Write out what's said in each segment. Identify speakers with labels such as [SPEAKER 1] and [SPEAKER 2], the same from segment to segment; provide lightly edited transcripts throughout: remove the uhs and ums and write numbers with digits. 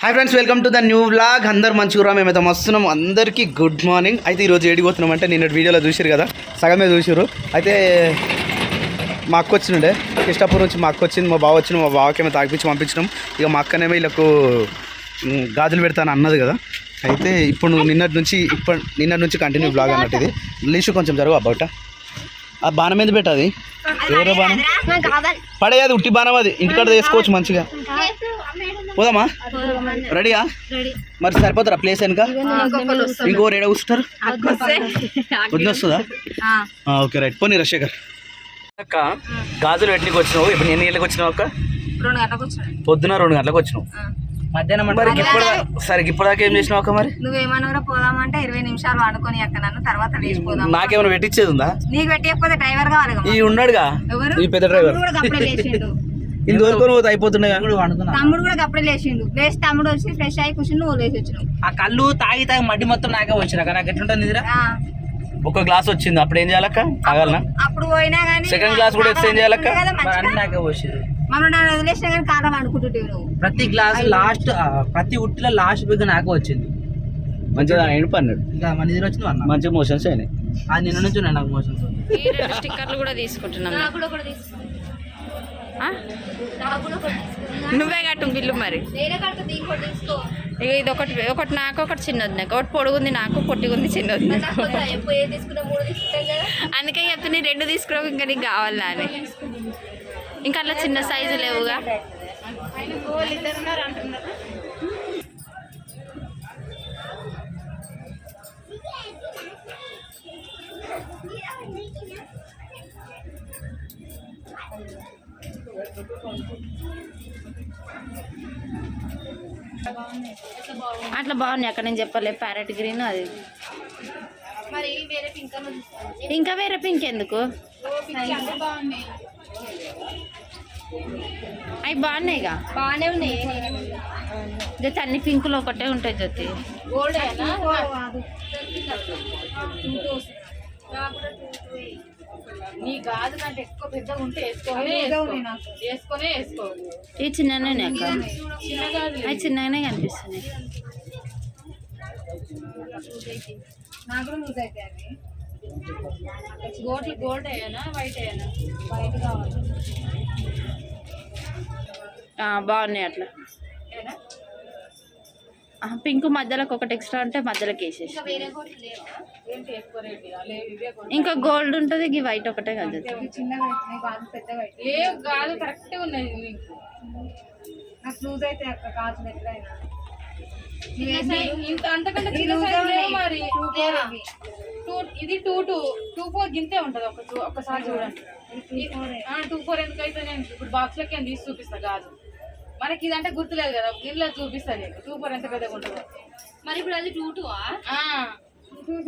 [SPEAKER 1] Hi friends, welcome to the new vlog. అందరు మంచిగా మేమైతే వస్తున్నాం. అందరికీ గుడ్ మార్నింగ్. అయితే ఈరోజు ఏడిపోతున్నాం అంటే నిన్నటి వీడియోలో చూసారు కదా, సగమే చూసారు. అయితే మా అక్క వచ్చిండే కృష్ణాపూర్ నుంచి. మా అక్క వచ్చింది, మా బావ వచ్చింది. మా బావకేమో తాగిపించి పంపించినాం. ఇక మా అక్కనేమో వీళ్ళకు గాజులు పెడతాను అన్నది కదా. అయితే ఇప్పుడు నిన్నటి నుంచి కంటిన్యూ బ్లాగ్ అన్నట్టు. ఇది లీషు కొంచెం జరుగు అబ్బట. ఆ బాణం మీద పెట్టది ఎవరో బాణం పడేది, ఉట్టి బాణం అది. ఇంటికాడ వేసుకోవచ్చు మంచిగా. పోదామా? రెడీయా? మరి సరిపోతారా ప్లేస్ వెనుక? ఇంకో రెడీ కూర్చుంటారు. వద్దు వస్తుందా? Okay right. పోనీ రాజశేఖర్ అక్క, గాజులు పెట్టికి వచ్చినావు. ఇప్పుడు ఎన్ని గంటలకు వచ్చినావు అక్క? పొద్దున 2 గంటలకు వచ్చినావు. మధ్యాహ్నం మరి సరే ఇప్పటిదాకా ఏం చేసినావు అక్క? మరి
[SPEAKER 2] నువ్వేమన్నా పోదామంటే 20 నిమిషాలు అనుకుని అక్క నన్ను తర్వాత లేచిపోదాం.
[SPEAKER 1] నాకేమైనా పెట్టించేది ఉందా?
[SPEAKER 2] నీకు పెట్టకపోతే డ్రైవర్ కావాలి.
[SPEAKER 1] ఈ ఉన్నాడుగా ఈ పెద్ద డ్రైవర్, ఇందువరకు నువ్వు అయిపోతున్నాయి.
[SPEAKER 2] తమ్ముడు కూడా అప్పుడే లేచిండు. లేచి తమ్ముడు వచ్చి ఫ్రెష్ అయ్యి కూర్చుని నువ్వు లేచి వచ్చినావు.
[SPEAKER 3] ఆ కళ్ళు తాగి మడ్డి మొత్తం నాకే వచ్చినా. నాకు ఎట్లుంటుంది నిద్ర?
[SPEAKER 1] ఒక గ్లాస్ వచ్చింది, అప్పుడు ఏం చేయాలక్క? తాగాలనా?
[SPEAKER 2] అప్పుడు పోయినా కానీ
[SPEAKER 1] సెకండ్ గ్లాస్ కూడా ఎక్స్చేంజ్ చేయాలక్క.
[SPEAKER 3] అన్ని నాకే వచ్చింది.
[SPEAKER 2] మనం నన్ను వదిలేసినా కానీ కారం అనుకుంటుంటే నువ్వు
[SPEAKER 3] ప్రతి గ్లాస్ లాస్ట్, ప్రతి ఉట్టిలో లాస్ట్ బిగ్ నాకే వచ్చింది.
[SPEAKER 1] మంచిగా ఎండిపో అన్నాడు.
[SPEAKER 3] ఇంకా మన నిద్ర వచ్చింది అన్న.
[SPEAKER 1] మంచిగా మోషన్స్ అయినాయి.
[SPEAKER 3] అది నిన్న నుంచి ఉన్నాయి నాకు మోషన్స్.
[SPEAKER 4] స్టిక్కర్లు కూడా తీసుకుంటున్నాం. నువ్వే కట్టు బిల్లు మరి. ఇక ఇది ఒకటి నాకు, ఒకటి చిన్నది నాకు. ఒకటి పొడుగుంది నాకు, పొట్టిగుంది చిన్నది నాకు. అందుకే చెప్తున్నా 2 తీసుకురావు, ఇంకా నీకు కావాలా అని. ఇంకా అట్లా చిన్న సైజు లేవుగా. అట్లా బాగున్నాయి అక్కడ. నేను చెప్పలే ప్యారెట్ గ్రీన్ అది. ఇంకా వేరే పింక్ ఎందుకు? అవి బాగున్నాయిగా.
[SPEAKER 2] బాగానే ఉన్నాయి.
[SPEAKER 4] జొత్తి అన్ని పింకులు ఒకటే ఉంటాయి జొత్తి.
[SPEAKER 2] నీ గాజు కంటే ఎక్కువ పెద్దగా ఉంటే వేసుకొని వేసుకో.
[SPEAKER 4] ఇవి చిన్నగానే అక్క, అవి చిన్నగానే కనిపిస్తున్నాయి.
[SPEAKER 2] నాకు కూడా లూజ్ అయితే అవి గోల్డ్ అయ్యానా వైట్ అయ్యానా? వైట్ కావాలి.
[SPEAKER 4] బాగున్నాయి అట్లా. పింక్ మధ్యలోకి ఒకటి ఎక్స్ట్రా అంటే మధ్యలోకి వేసేసి. ఇంకా గోల్డ్ ఉంటుంది, ఈ వైట్ ఒకటే కదా.
[SPEAKER 2] గాజు కరెక్ట్ ఉన్నాయి. నాకు లూజ్ అయితే అక్క గాజులు ఎట్లయినా. అంతకంటే మరి ఇది 2-4 గింతే ఉంటది. ఒక్కసారి చూడండి. 2-4 ఎందుకైతే నేను ఇప్పుడు బాక్స్ లకి తీసి చూపిస్తా గాజు. మనకి ఇదంటే గుర్తులేదు కదా, దీనిలో చూపిస్తాను నీకు 2-4 ఎంత పెద్దగా ఉంటుందో. మరి ఇప్పుడు అది 2-2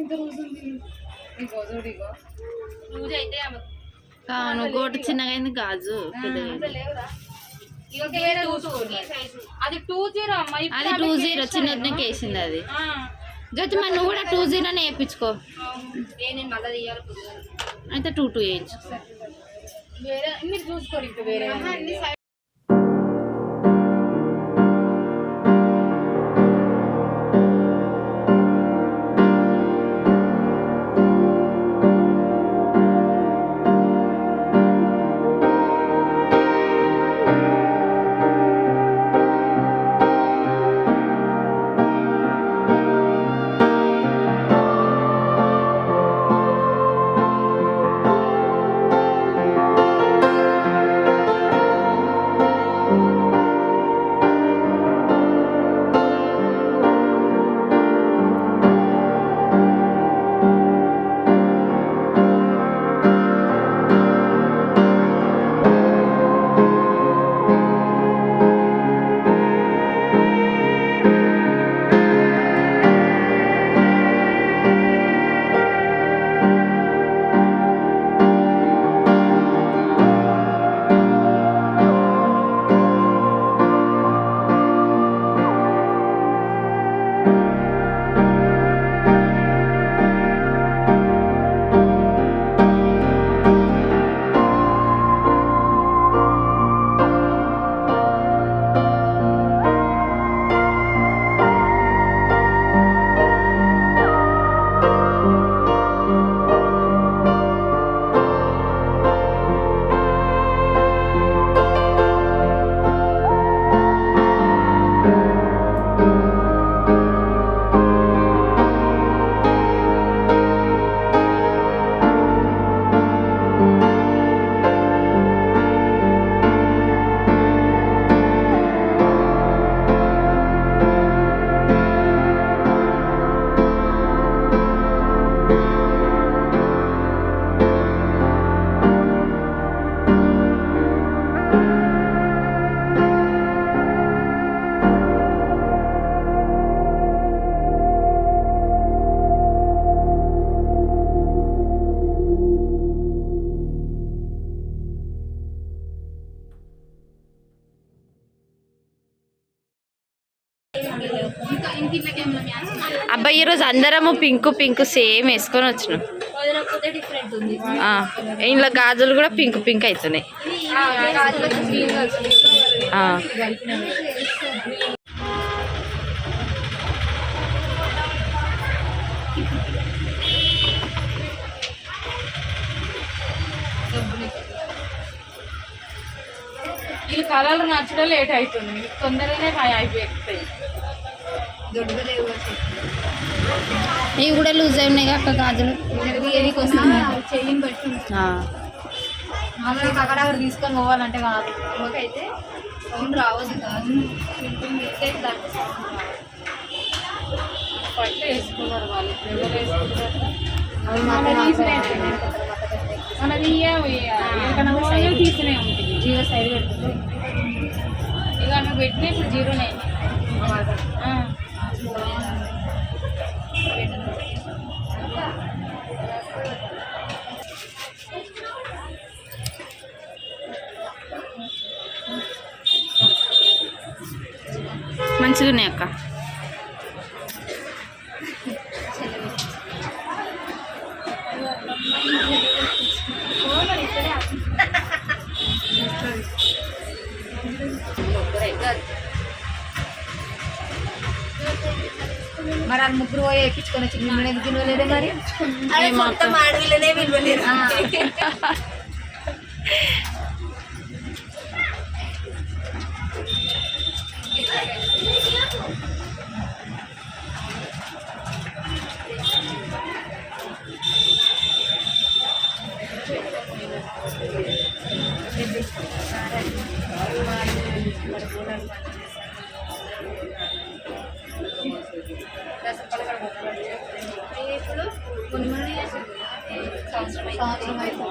[SPEAKER 2] ఇంత రోజు ఉంది. ఇగో రోజు అయితే
[SPEAKER 4] గోటు చిన్నగా అయింది, గాజు
[SPEAKER 2] అది 2-0 అమ్మాయి.
[SPEAKER 4] అది 2-0 చిన్నది వేసింది అది. జ్యోతి మరి నువ్వు కూడా 2-0 వేయించుకో.
[SPEAKER 2] నేను మళ్ళీ తీయాలి.
[SPEAKER 4] అయితే 2-2 వేయించుకో.
[SPEAKER 2] వేరే మీరు చూసుకోరు ఇంకా వేరే.
[SPEAKER 4] అబ్బాయి ఈరోజు అందరము పింక్ పింక్ సేమ్ వేసుకొని వచ్చినాం. ఇంట్లో గాజులు కూడా పింక్ పింక్ అవుతున్నాయి.
[SPEAKER 2] ఈ కలర్లు నచ్చడం లేట్ అవుతుంది, తొందరగానే అయిపోతాయి.
[SPEAKER 4] ఇవి కూడా లూజ్ అయి ఉన్నాయి అక్క గాజులు.
[SPEAKER 2] చెయ్యిని బట్టి అక్కడ తీసుకొని పోవాలంటే కాదు, అయితే సౌండ్ రావద్దు కాదు. పట్టు వేసుకున్నారు వాళ్ళు, ఎవరు వేసుకుంటారు? మనది తీసినే ఉంటుంది, జీరో సైడ్ పెడుతుంది. ఇక నువ్వు పెట్టినా ఇప్పుడు జీరోనే.
[SPEAKER 4] మంచిగా ఉన్నాయి అక్క.
[SPEAKER 2] మరి వాళ్ళు ముగ్గురు పోయి వేయించుకొని వచ్చి మిమ్మల్ని ఎందుకు విలువలేదే? మరి
[SPEAKER 4] మొత్తం అడవిలోనే విలువలేదు.
[SPEAKER 2] సంవత్సరం అయితే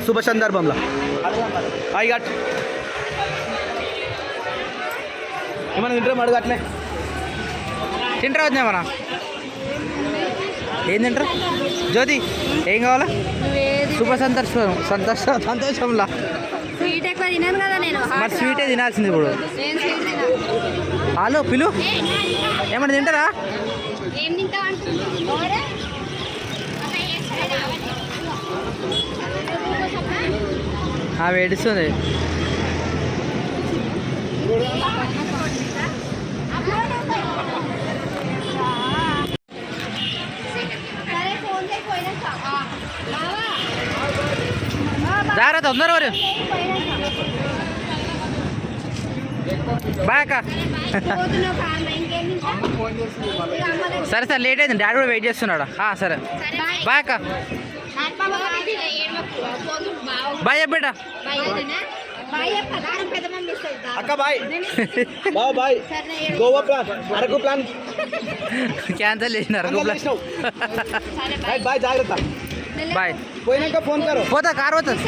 [SPEAKER 1] శుభ సందర్భంలో అయ్యట్ ఏమన్నా తింటారా అడుగు అట్లే తింటారా వచ్చామన్నా ఏం తింటారు జ్యోతి ఏం కావాలా శుభ సంతోషంలా
[SPEAKER 4] స్వీట్ ఎక్కువ తినాను కదా నేను.
[SPEAKER 1] మరి స్వీటే తినాల్సింది ఇప్పుడు. హలో పిలు ఏమన్నా తింటారా?
[SPEAKER 4] ఏం తింటావు?
[SPEAKER 3] ఏడుస్తుంది. జాగ్రత్త తొందర వారు. బాయ్ అక్క. సరే సరే లేట్ అయింది, డాడీ కూడా వెయిట్ చేస్తున్నాడు. సరే బాయ్ అక్క. బాయ్ చెప్పేట.
[SPEAKER 1] అక్క bye. Bye bye. Goa plan, Araku plan
[SPEAKER 3] cancel చేసిన అరకు ప్లాన్.
[SPEAKER 1] బాయ్ బాయ్, జాగ్రత్త.
[SPEAKER 3] బాయ్.
[SPEAKER 1] పోయినాక ఫోన్ కరో.
[SPEAKER 3] పోతా కార్ పోతుంది.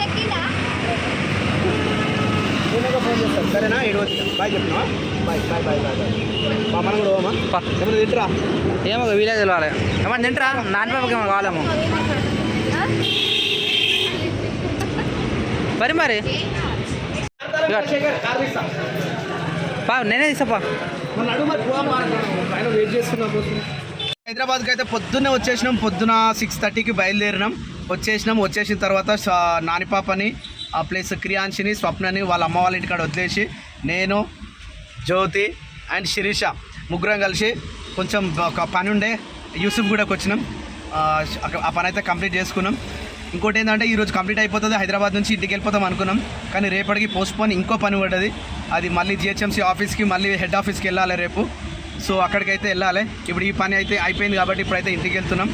[SPEAKER 1] పోయినాక ఫోన్ చేస్తాను సరేనా? 7 వచ్చి బాయ్ చెప్తున్నా. Bye bye bye bye bye. మనం కూడా పోమా? ఏమన్నా తింటరా?
[SPEAKER 3] ఏమో వీలే తెలియాలి. ఏమన్నా తింటరా? నాన్న పాపకి ఏమో కావాలేమో మరి నేనే తీసాపా.
[SPEAKER 1] హైదరాబాద్కి అయితే పొద్దున్నే వచ్చేసినాం. పొద్దున 6:30కి బయలుదేరినాం. వచ్చేసిన తర్వాత నానిపాపని ప్లస్ క్రియాంశిని, స్వప్నని వాళ్ళ అమ్మ వాళ్ళ ఇంటికాడ వదిలేసి నేను, జ్యోతి అండ్ శిరీష ముగ్గురం కలిసి కొంచెం ఒక పని ఉండే యూసుఫ్ గూడకు వచ్చినాం. ఆ పని అయితే కంప్లీట్ చేసుకున్నాం. ఇంకోటి ఏంటంటే ఈరోజు కంప్లీట్ అయిపోతుంది, హైదరాబాద్ నుంచి ఇంటికి వెళ్ళిపోతాం అనుకున్నాం. కానీ రేపటికి పోస్ట్పోన్ ఇంకో పని పడ్డది. అది మళ్ళీ జిహెచ్ఎంసీ ఆఫీస్కి, మళ్ళీ హెడ్ ఆఫీస్కి వెళ్ళాలి రేపు. సో అక్కడికైతే వెళ్ళాలి. ఇప్పుడు ఈ పని అయితే అయిపోయింది కాబట్టి ఇప్పుడైతే ఇంటికి వెళ్తున్నాం.